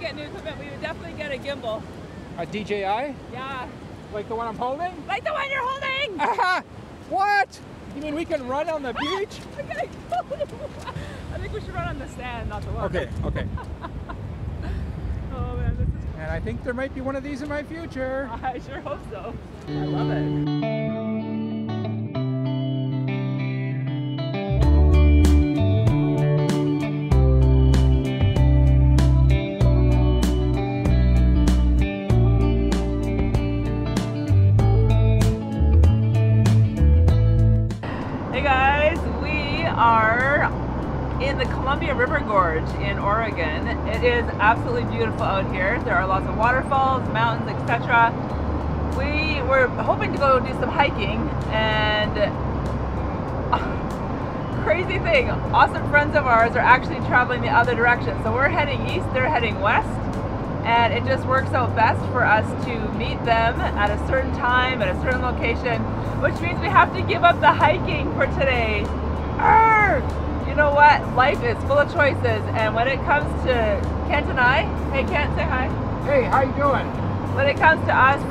get new equipment, we would definitely get a gimbal. A DJI? Yeah. Like the one I'm holding? Like the one you're holding! What? You mean we can run on the beach? Okay. I think we should run on the sand, not the water. Okay, okay. Oh man, this is... And I think there might be one of these in my future. I sure hope so. I love it. In the Columbia River Gorge in Oregon. It is absolutely beautiful out here. There are lots of waterfalls, mountains, etc. We were hoping to go do some hiking, and crazy thing, awesome friends of ours are actually traveling the other direction. So we're heading east, they're heading west, and it just works out best for us to meet them at a certain time, at a certain location, which means we have to give up the hiking for today. Arrgh! You know what? Life is full of choices, and when it comes to Kent and I, hey Kent, say hi. Hey, how you doing? When it comes to us,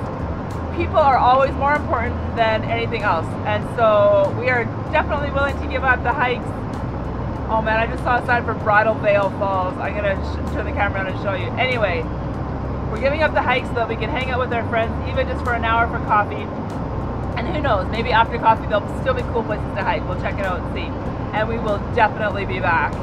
people are always more important than anything else, and so we are definitely willing to give up the hikes. Oh man, I just saw a sign for Bridal Veil Falls. I'm gonna turn the camera on and show you. Anyway, we're giving up the hikes so that we can hang out with our friends, even just for an hour for coffee. And who knows, maybe after coffee there'll still be cool places to hike. We'll check it out and see. And we will definitely be back.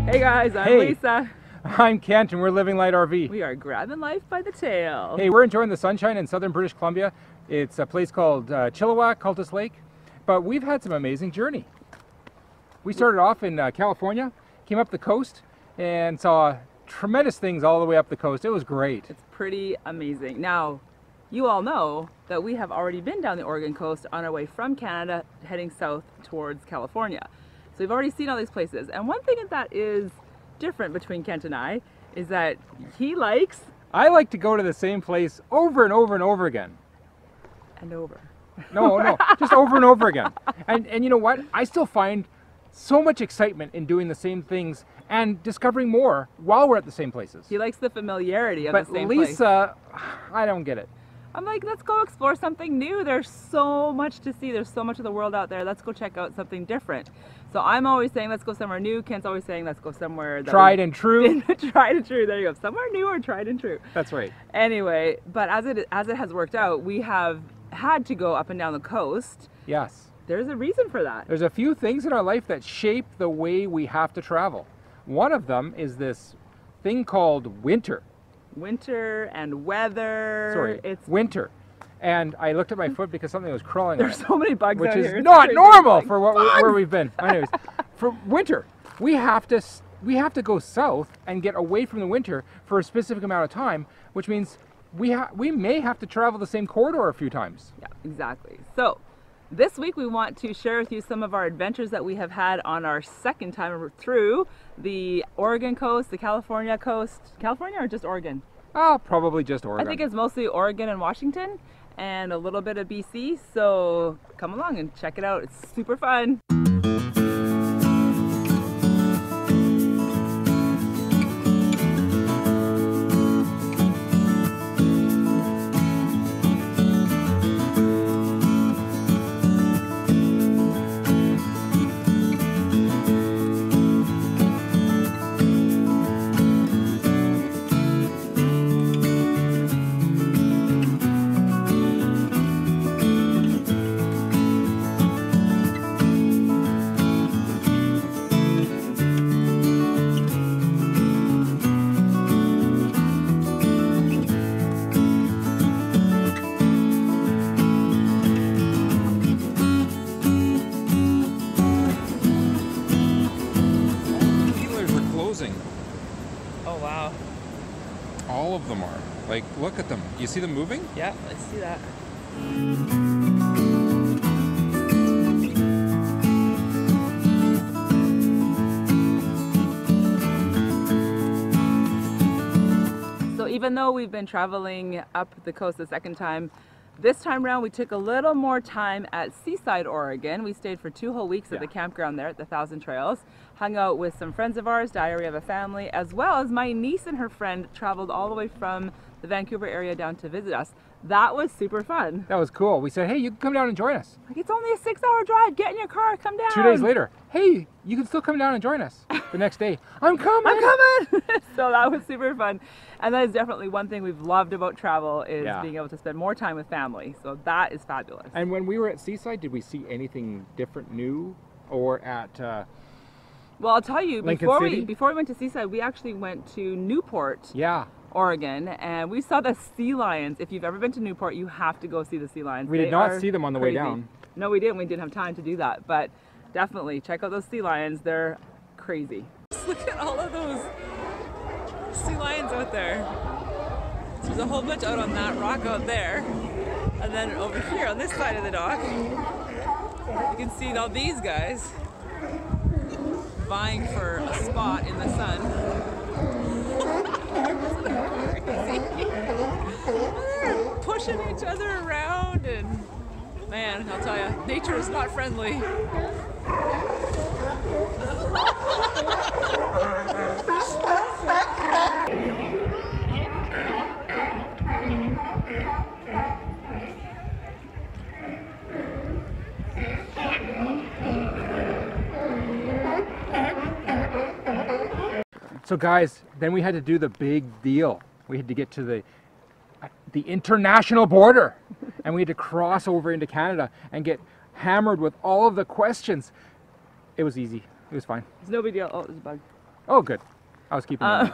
Hey guys, I'm Lisa. I'm Kent, and we're Living Light RV. We are grabbing life by the tail. Hey, we're enjoying the sunshine in southern British Columbia. It's a place called Chilliwack, Cultus Lake, but we've had some amazing journey. We started off in California, came up the coast, and saw tremendous things all the way up the coast. It was great. It's pretty amazing. Now, you all know that we have already been down the Oregon coast on our way from Canada heading south towards California. So we've already seen all these places. And one thing that is different between Kent and I is that I like to go to the same place over and over and over again. And over. No, just over and over again. And you know what? I still find so much excitement in doing the same things and discovering more while we're at the same places. He likes the familiarity of the same place. But Lisa, I don't get it. I'm like, let's go explore something new. There's so much to see. There's so much of the world out there. Let's go check out something different. So I'm always saying, let's go somewhere new. Kent's always saying, let's go somewhere that tried and true. Tried and true. There you go. Somewhere new or tried and true. That's right. Anyway, but as it has worked out, we have had to go up and down the coast. Yes. There's a reason for that. There's a few things in our life that shape the way we have to travel. One of them is this thing called winter. Winter and weather. Sorry, it's winter. And I looked at my foot because something was crawling on it. There's so many bugs out here. Which is not normal for where we've been. Anyways, for winter, we have to go south and get away from the winter for a specific amount of time, which means we may have to travel the same corridor a few times. Yeah, exactly. So this week we want to share with you some of our adventures that we have had on our second time through the Oregon coast, the California coast. California or just Oregon? Oh, probably just Oregon. I think it's mostly Oregon and Washington and a little bit of BC. So come along and check it out. It's super fun. Oh wow. All of them are. Like, look at them. You see them moving? Yeah, I see that. So even though we've been traveling up the coast the second time, This time around, we took a little more time at Seaside, Oregon. We stayed for 2 whole weeks at the campground there at the Thousand Trails, hung out with some friends of ours, Diary of a Family, as well as my niece and her friend traveled all the way from the Vancouver area down to visit us. That was super fun. That was cool. We said, hey, you can come down and join us. Like, it's only a 6-hour drive. Get in your car, come down. 2 days later, hey, you can still come down and join us. The next day, I'm coming. I'm coming. So that was super fun. And that is definitely one thing we've loved about travel is being able to spend more time with family. So that is fabulous. And when we were at Seaside, did we see anything different, new, or at well, I'll tell you, before we went to Seaside, we actually went to Newport, Oregon, and we saw the sea lions. If you've ever been to Newport, you have to go see the sea lions. We did not see them on the way down. No, we didn't. We didn't have time to do that, but definitely check out those sea lions. They're crazy. Just look at all of those sea lions out there. So there's a whole bunch out on that rock out there, and then over here on this side of the dock, you can see all these guys vying for a spot in the sun. They're pushing each other around, and man, I'll tell you, nature is not friendly. So guys, then we had to do the big deal. We had to get to the international border, and we had to cross over into Canada and get hammered with all of the questions. It was easy. It was fine. It's no big deal. Oh, there's a bug. Oh, good. I was keeping it.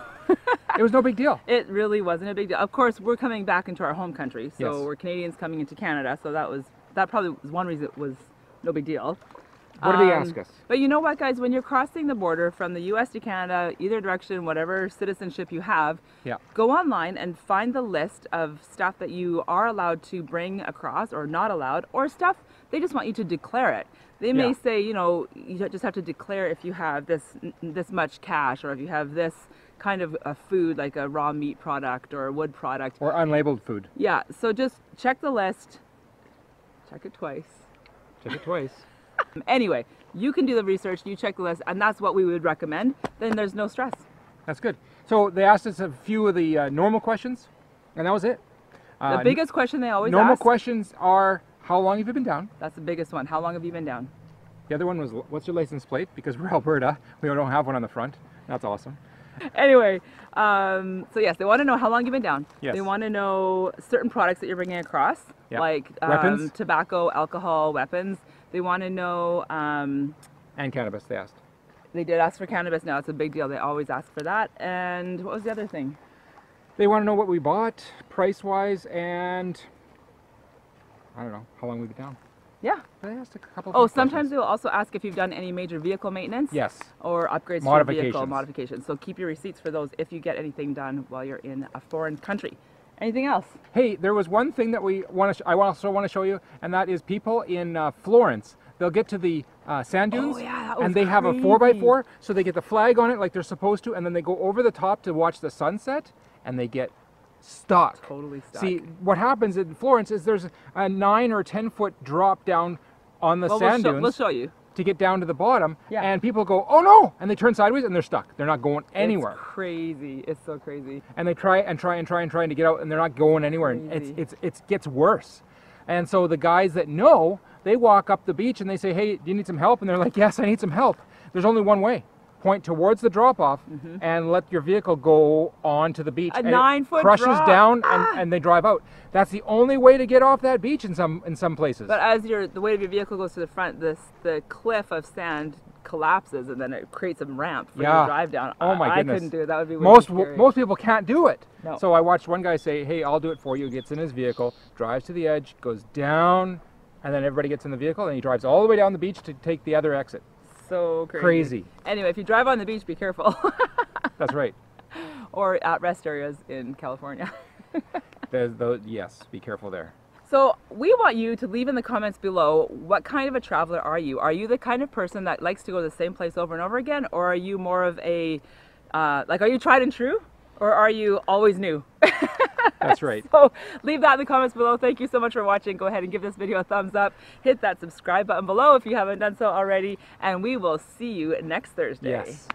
It was no big deal. It really wasn't a big deal. Of course, we're coming back into our home country, so we're Canadians coming into Canada. So that probably was one reason it was no big deal. What did they ask us? But you know what, guys? When you're crossing the border from the U.S. to Canada, either direction, whatever citizenship you have, go online and find the list of stuff that you are allowed to bring across or not allowed, or stuff they just want you to declare it. They may say, you know, you just have to declare if you have this much cash, or if you have this kind of a food, like a raw meat product or a wood product. Or unlabeled food. Yeah, so just check the list. Check it twice. Check it twice. Anyway, you can do the research, you check the list, and that's what we would recommend. Then there's no stress. That's good. So they asked us a few of the normal questions, and that was it. The biggest question they always ask. Normal questions are, how long have you been down? That's the biggest one. How long have you been down? The other one was, what's your license plate? Because we're Alberta, we don't have one on the front. That's awesome. Anyway, so yes, they want to know how long you've been down. Yes. They want to know certain products that you're bringing across, like weapons, tobacco, alcohol, weapons. They want to know... and cannabis, they asked. They did ask for cannabis now. It's a big deal. They always ask for that. And what was the other thing? They want to know what we bought, price-wise, and... I don't know, how long we've been down. Yeah. They asked a couple of questions. Sometimes they'll also ask if you've done any major vehicle maintenance. Yes. Or upgrades to your vehicle, modifications. So keep your receipts for those if you get anything done while you're in a foreign country. Anything else? Hey, there was one thing that I also want to show you, and that is people in Florence. They'll get to the sand dunes, and they have a 4x4, so they get the flag on it like they're supposed to, and then they go over the top to watch the sunset, and they get stuck. Totally stuck. See, what happens in Florence is there's a 9 or 10 foot drop down on the sand dunes. We'll show you. To get down to the bottom, and people go, oh no, and they turn sideways and they're stuck. They're not going anywhere. It's crazy. It's so crazy. And they try to get out, and they're not going anywhere. And it gets worse. And so the guys that know, they walk up the beach and they say, hey, do you need some help? And they're like, yes, I need some help. There's only one way. Point towards the drop-off and let your vehicle go onto the beach. A 9-foot crushes drop. down and they drive out. That's the only way to get off that beach in some places. But as the weight of your vehicle goes to the front, the cliff of sand collapses, and then it creates a ramp for you to drive down. Oh my goodness. I couldn't do it. That would be way too scary. Most people can't do it. No. So I watched one guy say, hey, I'll do it for you. Gets in his vehicle, drives to the edge, goes down, and then everybody gets in the vehicle, and he drives all the way down the beach to take the other exit. So crazy. Anyway, if you drive on the beach, be careful. That's right. Or at rest areas in California. Yes, be careful there. So we want you to leave in the comments below, what kind of a traveler are you? Are you the kind of person that likes to go to the same place over and over again? Or are you more of a, are you tried and true? Or are you always new? That's right. So leave that in the comments below. Thank you so much for watching. Go ahead and give this video a thumbs up. Hit that subscribe button below if you haven't done so already. And we will see you next Thursday. Yes.